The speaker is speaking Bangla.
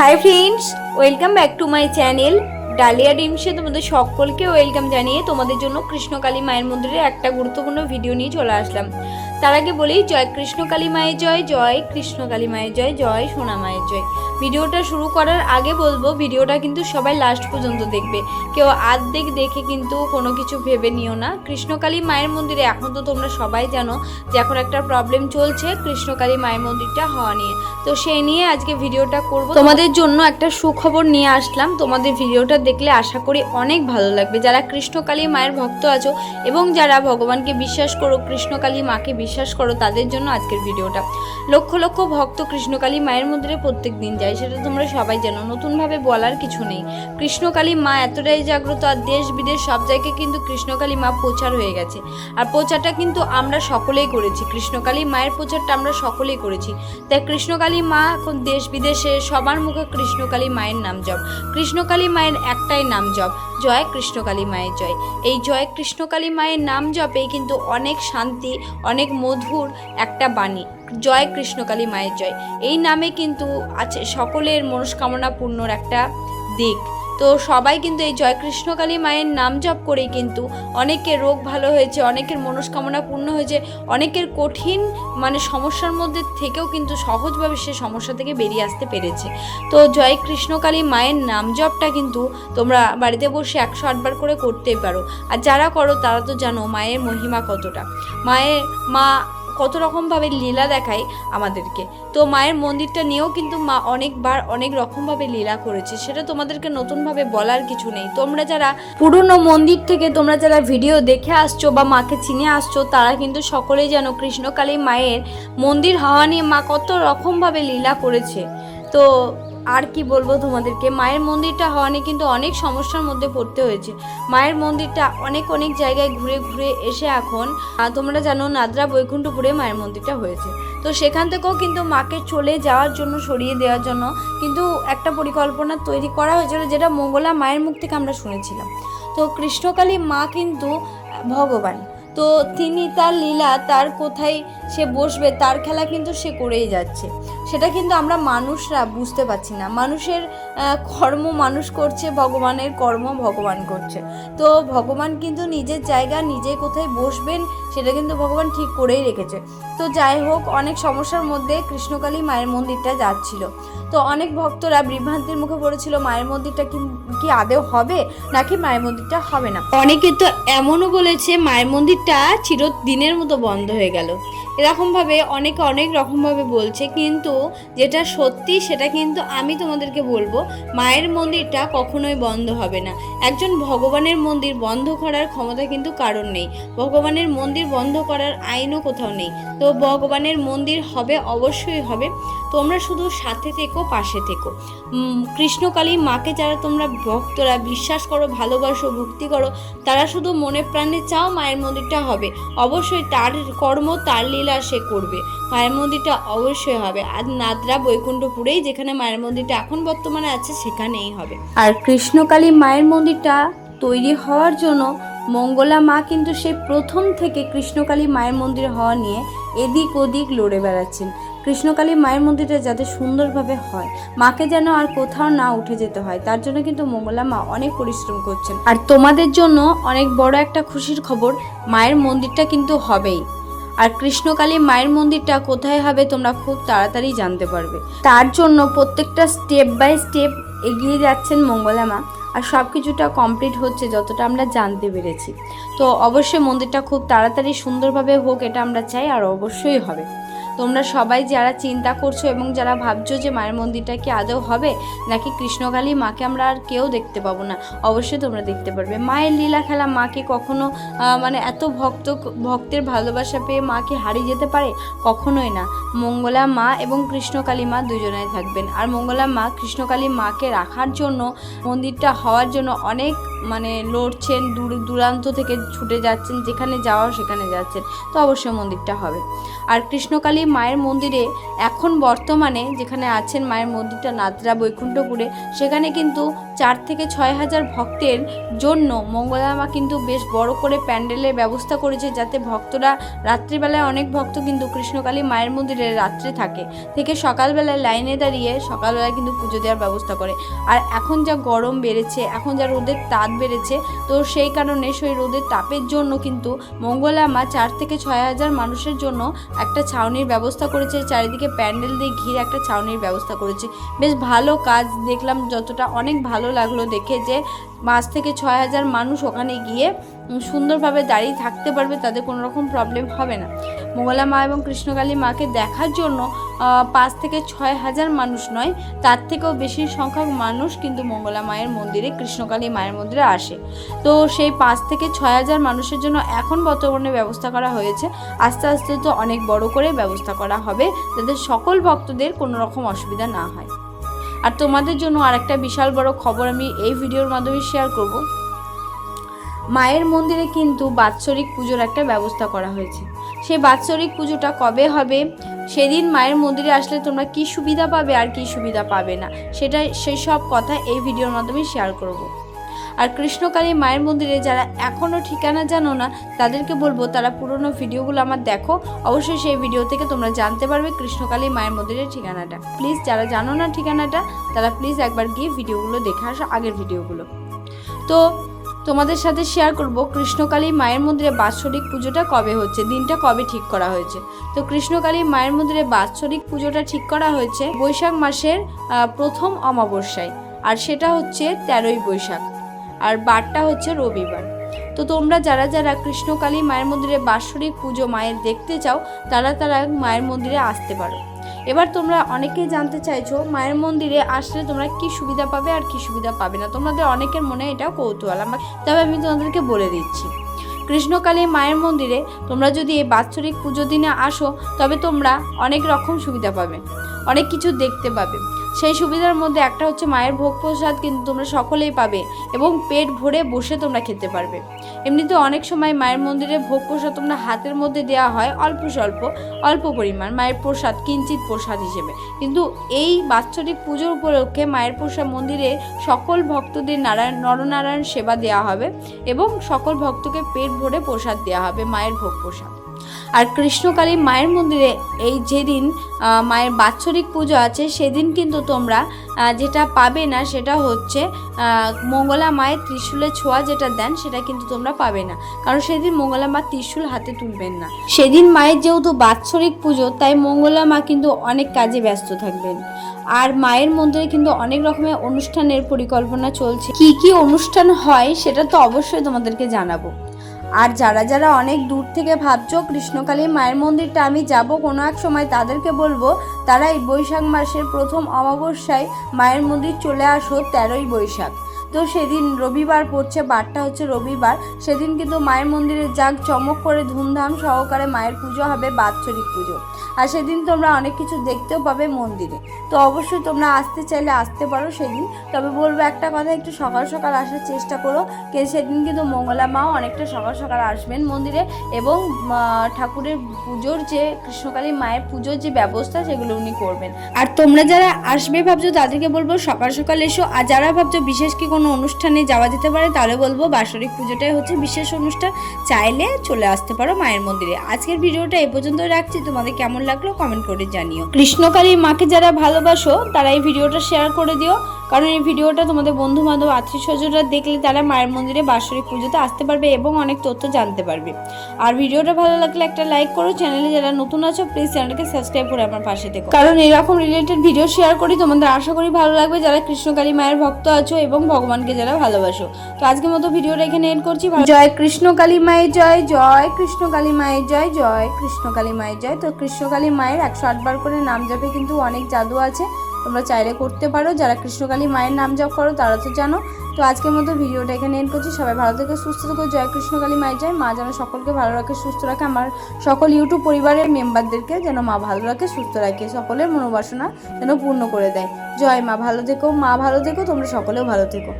High friends, welcome back to my channel ডালিয়া ডিমসে তোমাদের সকলকে ওয়েলকাম জানিয়ে তোমাদের জন্য কৃষ্ণকালী মায়ের মন্দিরে একটা গুরুত্বপূর্ণ ভিডিও নিয়ে চলে আসলাম। তার আগে বলি, জয় কৃষ্ণকালী মায়ের জয়, জয় কৃষ্ণকালী মায়ের জয়, জয় সোনা মায়ের জয়। ভিডিওটা শুরু করার আগে বলবো, ভিডিওটা কিন্তু সবাই লাস্ট পর্যন্ত দেখবে। কেউ আর্ধেক দেখে কিন্তু কোনো কিছু ভেবে নিও না। কৃষ্ণকালী মায়ের মন্দিরে এখন তো তোমরা সবাই জানো যে এখন একটা প্রবলেম চলছে কৃষ্ণকালী মায়ের মন্দিরটা হওয়া নিয়ে। তো সেই নিয়ে আজকে ভিডিওটা করব। তোমাদের জন্য একটা সুখবর নিয়ে আসলাম। তোমাদের ভিডিওটা দেখলে আশা করি অনেক ভালো লাগবে। যারা কৃষ্ণকালী মায়ের ভক্ত আছো এবং যারা ভগবানকে বিশ্বাস করো, কৃষ্ণকালী মাকে বিশ্বাস করো, তাদের জন্য আজকের ভিডিওটা। লক্ষ লক্ষ ভক্ত কৃষ্ণকালী মায়ের মন্দিরে প্রত্যেক দিন যায়, সেটা তোমরা সবাই জানো, নতুনভাবে বলার কিছু নেই। কৃষ্ণকালী মা এতটাই জাগ্রত, আর দেশ বিদেশ সব জায়গায় কিন্তু কৃষ্ণকালী মা প্রচার হয়ে গেছে। আর প্রচারটা কিন্তু আমরা সকলেই করেছি, কৃষ্ণকালী মায়ের প্রচারটা আমরা সকলেই করেছি। তাই কৃষ্ণকালী মা এখন দেশ বিদেশে সবার মুখে কৃষ্ণকালী মায়ের নাম জপ। কৃষ্ণকালী মায়ের একটাই নাম জপ, জয় কৃষ্ণকালী মায়ের জয়। এই জয় কৃষ্ণকালী মায়ের নাম জপে কিন্তু অনেক শান্তি, অনেক মধুর একটা বাণী। জয় কৃষ্ণকালী মায়ের জয় এই নামে কিন্তু আছে সকলের মনস্কামনা পূর্ণর একটা দিক। তো সবাই কিন্তু এই জয় কৃষ্ণকালী মায়ের নাম জপ করেই কিন্তু অনেকের রোগ ভালো হয়েছে, অনেকের মনস্কামনা পূর্ণ হয়েছে, অনেকের কঠিন সমস্যার মধ্যে থেকেও কিন্তু সহজভাবে সে সমস্যা থেকে বেরিয়ে আসতে পেরেছে। তো জয় কৃষ্ণকালী মায়ের নাম জপটা কিন্তু তোমরা বাড়িতে বসে 108 বার করে করতেই পারো। আর যারা করো তারা তো জানো মায়ের মহিমা কতটা। মা কত রকমভাবে লীলা দেখায় আমাদেরকে। তো মায়ের মন্দিরটা নিয়েও কিন্তু মা অনেকবার অনেক রকমভাবে লীলা করেছে, সেটা তোমাদেরকে নতুনভাবে বলার কিছু নেই। তোমরা যারা পুরনো মন্দির থেকে তোমরা যারা ভিডিও দেখে আসছো বা মাকে চিনে আসছো, তারা কিন্তু সকলেই জানো কৃষ্ণকালী মায়ের মন্দির হওয়া নিয়ে মা কত রকমভাবে লীলা করেছে। তো আর কি বলবো তোমাদেরকে, মায়ের মন্দিরটা হওয়া নিয়ে কিন্তু অনেক সমস্যার মধ্যে পড়তে হয়েছে। মায়ের মন্দিরটা অনেক জায়গায় ঘুরে ঘুরে এসে এখন তোমরা জানো নাদরা বৈকুণ্ঠপুরে মায়ের মন্দিরটা হয়েছে। তো সেখান থেকেও কিন্তু মাকে চলে যাওয়ার জন্য, সরিয়ে দেওয়ার জন্য কিন্তু একটা পরিকল্পনা তৈরি করা হয়েছিল, যেটা মঙ্গলা মায়ের মুখ থেকে আমরা শুনেছিলাম। তো কৃষ্ণকালী মা কিন্তু ভগবান, তো তিনি তার লীলা, তার কোথায় সে বসবে, তার খেলা কিন্তু সে করেই যাচ্ছে। সেটা কিন্তু আমরা মানুষরা বুঝতে পারছি না। মানুষের কর্ম মানুষ করছে, ভগবানের কর্ম ভগবান করছে। তো ভগবান কিন্তু নিজের জায়গা, নিজে কোথায় বসবেন সেটা কিন্তু ভগবান ঠিক করেই রেখেছে। তো যাই হোক, অনেক সমস্যার মধ্যে কৃষ্ণকালী মায়ের মন্দিরটা যাচ্ছিল। তো অনেক ভক্তরা বিভ্রান্তির মুখে পড়েছিল, মায়ের মন্দিরটা কি আদৌ হবে নাকি মায়ের মন্দিরটা হবে না। অনেকে তো এমনও বলেছে মায়ের মন্দিরটা চিরদিনের মতো বন্ধ হয়ে গেল। এরকমভাবে অনেকে অনেক রকমভাবে বলছে, কিন্তু যেটা সত্যি সেটা কিন্তু আমি তোমাদেরকে বলবো, মায়ের মন্দিরটা কখনোই বন্ধ হবে না। একজন ভগবানের মন্দির বন্ধ করার ক্ষমতা কিন্তু কারণ নেই, ভগবানের মন্দির বন্ধ করার আইনও কোথাও নেই। তো ভগবানের মন্দির হবে, অবশ্যই হবে। তোমরা শুধু সাথে থেকো, পাশে থেকো। কৃষ্ণকালী মাকে যারা তোমরা ভক্তরা বিশ্বাস করো, ভালোবাসো, ভক্তি করো, তারা শুধু মনে প্রাণে চাও মায়ের মন্দিরটা হবে। অবশ্যই তার কর্ম, তার লীলা সে করবে, মায়ের মন্দিরটা অবশ্যই হবে। আর নাদরা বৈকুণ্ঠপুরেই যেখানে মায়ের মন্দিরটা এখন বর্তমানে আছে সেখানেই হবে। আর কৃষ্ণকালী মায়ের মন্দিরটা তৈরি হওয়ার জন্য মঙ্গলা মা কিন্তু সেই প্রথম থেকে কৃষ্ণকালী মায়ের মন্দির হওয়া নিয়ে এদিক ওদিক লড়ে বেড়াচ্ছেন। কৃষ্ণকালী মায়ের মন্দিরটা যাতে সুন্দরভাবে হয়, মাকে যেন আর কোথাও না উঠে যেতে হয়, তার জন্য কিন্তু মঙ্গলা মা অনেক পরিশ্রম করছেন। আর তোমাদের জন্য অনেক বড় একটা খুশির খবর, মায়ের মন্দিরটা কিন্তু হবেই। আর কৃষ্ণকালী মায়ের মন্দিরটা কোথায় হবে তোমরা খুব তাড়াতাড়ি জানতে পারবে। তার জন্য প্রত্যেকটা স্টেপ বাই স্টেপ এগিয়ে যাচ্ছেন মঙ্গলা মা, আর সব কিছুটা কমপ্লিট হচ্ছে যতটা আমরা জানতে পেরেছি। তো অবশ্যই মন্দিরটা খুব তাড়াতাড়ি সুন্দরভাবে হোক, এটা আমরা চাই, আর অবশ্যই হবে। তোমরা সবাই যারা চিন্তা করছো এবং যারা ভাবছো যে মায়ের মন্দিরটা কি আদৌ হবে নাকি কৃষ্ণকালী মাকে আমরা আর কেউ দেখতে পাবো না, অবশ্যই তোমরা দেখতে পারবে। মায়ের লীলা খেলা মাকে কখনো এত ভক্তের ভালোবাসা পেয়ে মা কি হারিয়ে যেতে পারে? কখনোই না। মঙ্গলা মা এবং কৃষ্ণকালী মা দুজনেই থাকবেন। আর মঙ্গলা মা কৃষ্ণকালী মাকে রাখার জন্য, মন্দিরটা হওয়ার জন্য অনেক মানে লড়ছেন, দূর দূরান্ত থেকে ছুটে যাচ্ছেন, যেখানে যাওয়া সেখানে যাচ্ছেন, তো অবশ্যই মন্দিরটা হবে। আর কৃষ্ণকালী মায়ের মন্দিরে এখন বর্তমানে যেখানে আছেন মায়ের মন্দিরটা নাতরা বৈকুণ্ঠপুরে, সেখানে কিন্তু 4 থেকে 6 হাজার ভক্তের জন্য মঙ্গলা মা কিন্তু বেশ বড় করে প্যান্ডেলের ব্যবস্থা করেছে, যাতে ভক্তরা রাত্রিবেলায়, অনেক ভক্ত কিন্তু কৃষ্ণকালী মায়ের মন্দিরে রাত্রে থেকে সকালবেলায় লাইনে দাঁড়িয়ে সকালবেলায় কিন্তু পুজো দেওয়ার ব্যবস্থা করে। আর এখন যা গরম বেড়েছে, এখন যা রোদের তাপ বেড়েছে, তো সেই কারণে সেই রোদের তাপের জন্য কিন্তু মঙ্গলা মা 4 থেকে 6 হাজার মানুষের জন্য একটা ছাউনির ব্যবস্থা করেছে, চারিদিকে প্যান্ডেল দিয়ে ঘিরে একটা ছাউনির ব্যবস্থা করেছে। বেশ ভালো কাজ দেখলাম, যতটা অনেক ভালো লাগলো দেখে যে 5 থেকে 6 হাজার মানুষ ওখানে গিয়ে সুন্দরভাবে দাঁড়িয়ে থাকতে পারবে, তাদের কোনো রকম প্রবলেম হবে না। মঙ্গলা মা এবং কৃষ্ণকালী মাকে দেখার জন্য 5 থেকে 6 হাজার মানুষ নয়, তার থেকেও বেশি সংখ্যক মানুষ কিন্তু মঙ্গলা মায়ের মন্দিরে, কৃষ্ণকালী মায়ের মন্দিরে আসে। তো সেই 5 থেকে 6 হাজার মানুষের জন্য এখন বর্তমানে ব্যবস্থা করা হয়েছে, আস্তে আস্তে তো অনেক বড় করে ব্যবস্থা করা হবে, যাতে সকল ভক্তদের কোনো রকম অসুবিধা না হয়। আর তোমাদের জন্য আরেকটা বিশাল বড় খবর আমি এই ভিডিওর মাধ্যমে শেয়ার করব। মায়ের মন্দিরে কিন্তু বাৎসরিক পুজোর একটা ব্যবস্থা করা হয়েছে। সেই বাৎসরিক পুজোটা কবে হবে, সেদিন মায়ের মন্দিরে আসলে তোমরা কি সুবিধা পাবে আর কি সুবিধা পাবে না, সেই সব কথা এই ভিডিওর মাধ্যমে শেয়ার করব। আর কৃষ্ণকালী মায়ের মন্দিরে যারা এখনও ঠিকানা জানো না, তাদেরকে বলবো তারা পুরনো ভিডিওগুলো আমার দেখো, অবশ্যই সেই ভিডিও থেকে তোমরা জানতে পারবে কৃষ্ণকালী মায়ের মন্দিরের ঠিকানাটা। প্লিজ যারা জানো না ঠিকানাটা, তারা প্লিজ একবার গিয়ে ভিডিওগুলো দেখে আসো, আগের ভিডিওগুলো। তো তোমাদের সাথে শেয়ার করব কৃষ্ণকালী মায়ের মন্দিরে বাৎসরিক পুজোটা কবে হচ্ছে, দিনটা কবে ঠিক করা হয়েছে। তো কৃষ্ণকালী মায়ের মন্দিরে বাৎসরিক পুজোটা ঠিক করা হয়েছে বৈশাখ মাসের প্রথম অমাবস্যায়, আর সেটা হচ্ছে 13ই বৈশাখ, আর বারটা হচ্ছে রবিবার। তো তোমরা যারা যারা কৃষ্ণকালী মায়ের মন্দিরে বাৎসরিক পুজো মায়ের দেখতে চাও, তারা মায়ের মন্দিরে আসতে পারো। এবার তোমরা অনেকেই জানতে চাইছো মায়ের মন্দিরে আসলে তোমরা কি সুবিধা পাবে আর কি সুবিধা পাবে না, তোমাদের অনেকের মনে এটা কৌতূহল, তবে আমি তোমাদেরকে বলে দিচ্ছি। কৃষ্ণকালী মায়ের মন্দিরে তোমরা যদি এই বাৎসরিক পুজো দিনে আসো, তবে তোমরা অনেক রকম সুবিধা পাবে, অনেক কিছু দেখতে পাবে। সেই সুবিধার মধ্যে একটা হচ্ছে মায়ের ভোগ প্রসাদ কিন্তু তোমরা সকলেই পাবে, এবং পেট ভরে বসে তোমরা খেতে পারবে। এমনিতে অনেক সময় মায়ের মন্দিরে ভোগ প্রসাদ তোমরা হাতের মধ্যে দেওয়া হয় অল্প পরিমাণ মায়ের প্রসাদ, কিঞ্চিত প্রসাদ হিসেবে, কিন্তু এই বাৎসরিক পুজোর উপলক্ষে মায়ের প্রসাদ মন্দিরে সকল ভক্তদের নরনারায়ণ সেবা দেওয়া হবে, এবং সকল ভক্তকে পেট ভরে প্রসাদ দেওয়া হবে, মায়ের ভোগ প্রসাদ। আর কৃষ্ণকালী মায়ের মন্দিরে এই যেদিন মায়ের বাৎসরিক পুজো আছে, সেদিন কিন্তু তোমরা যেটা পাবে না, সেটা হচ্ছে মঙ্গলা মায়ের ত্রিশূলের ছোঁয়া যেটা দেন, সেটা কিন্তু তোমরা পাবে না, কারণ সেদিন মঙ্গলা মা ত্রিশূল হাতে তুলবেন না। সেদিন মায়ের যেহেতু বাৎসরিক পুজো, তাই মঙ্গলা মা কিন্তু অনেক কাজে ব্যস্ত থাকবেন। আর মায়ের মন্দিরে কিন্তু অনেক রকমের অনুষ্ঠানের পরিকল্পনা চলছে, কি কি অনুষ্ঠান হয় সেটা তো অবশ্যই তোমাদেরকে জানাবো। আর যারা যারা অনেক দূর থেকে ভাবছো কৃষ্ণকালী মায়ের মন্দিরটা আমি যাব কোনো এক সময়, তাদেরকে বলবো তারা এই বৈশাখ মাসের প্রথম অমাবস্যায় মায়ের মন্দির চলে আসো, 13ই বৈশাখ। তো সেদিন রবিবার পড়ছে, বারটা হচ্ছে রবিবার, সেদিন কিন্তু মায়ের মন্দিরে যাক চমক করে ধুমধাম সহকারে মায়ের পুজো হবে, বাৎসরিক পুজো। আর সেদিন তোমরা অনেক কিছু দেখতেও পাবে মন্দিরে। তো অবশ্যই তোমরা আসতে চাইলে আসতে পারো সেদিন, তবে বলবো একটা কথা, একটু সকাল সকাল আসার চেষ্টা করো, সেদিন কিন্তু মঙ্গলা মাও অনেকটা সকাল সকাল আসবেন মন্দিরে, এবং ঠাকুরের পুজোর যে কৃষ্ণকালী মায়ের পুজোর যে ব্যবস্থা সেগুলো উনি করবেন। আর তোমরা যারা আসবে ভাবছো তাদেরকে বলবো সকাল সকাল এসো, আর যারা ভাবছো বিশেষ কি কোনো অনুষ্ঠানে যাওয়া যেতে পারে, তাহলে বলবো বাৎসরিক পুজোটাই হচ্ছে বিশেষ অনুষ্ঠান, চাইলে চলে আসতে পারো মায়ের মন্দিরে। আজকের ভিডিওটা এ পর্যন্ত রাখছি, তোমাদের কেমন লাগলো কমেন্ট করে জানিও। কৃষ্ণকালী মাকে যারা ভালোবাসো তারা এই ভিডিওটা শেয়ার করে দিও, কারণ এই ভিডিওটা তোমাদের বন্ধু বান্ধব আত্মীয় স্বজনরা দেখলে তারা মায়ের মন্দিরে বাৎসরিক পুজোতে আসতে পারবে এবং অনেক তথ্য জানতে পারবে। আর ভিডিওটা ভালো লাগলে একটা লাইক করো, চ্যানেলে যারা নতুন আছো প্লিজ চ্যানেলটাকে সাবস্ক্রাইব করে আমার পাশে থেকো, কারণ এরকম রিলেটেড ভিডিও শেয়ার করি, তোমাদের আশা করি ভালো লাগবে যারা কৃষ্ণকালী মায়ের ভক্ত আছো এবং ভগবানকে যারা ভালোবাসো। তো আজকের মতো ভিডিওটা এখানে এন্ড করছি। জয় কৃষ্ণকালী মায়ের জয়, জয় কৃষ্ণকালী মায়ের জয়, জয় কৃষ্ণকালী মায়ের জয়। তো কৃষ্ণকালী মায়ের 108 বার করে নাম জপে কিন্তু অনেক জাদু আছে, তোমরা চাইলে করতে পারো, যারা কৃষ্ণকালী মায়ের নাম জপ করো তারা তো জানো। তো আজকের মতো ভিডিওটা এখানে এন্ড করছি, সবাই ভালো থেকে সুস্থ থেকো, জয় কৃষ্ণকালী মায়ের জয়। মা যেন সকলকে ভালো রাখে, সুস্থ রাখে, আমার সকল ইউটিউব পরিবারের মেম্বারদেরকে যেন মা ভালো রাখে, সুস্থ রাখে, সকলের মনোবাসনা যেন পূর্ণ করে দেয়। জয় মা, ভালো থেকো, মা ভালো থেকো, তোমরা সকলেও ভালো থেকো।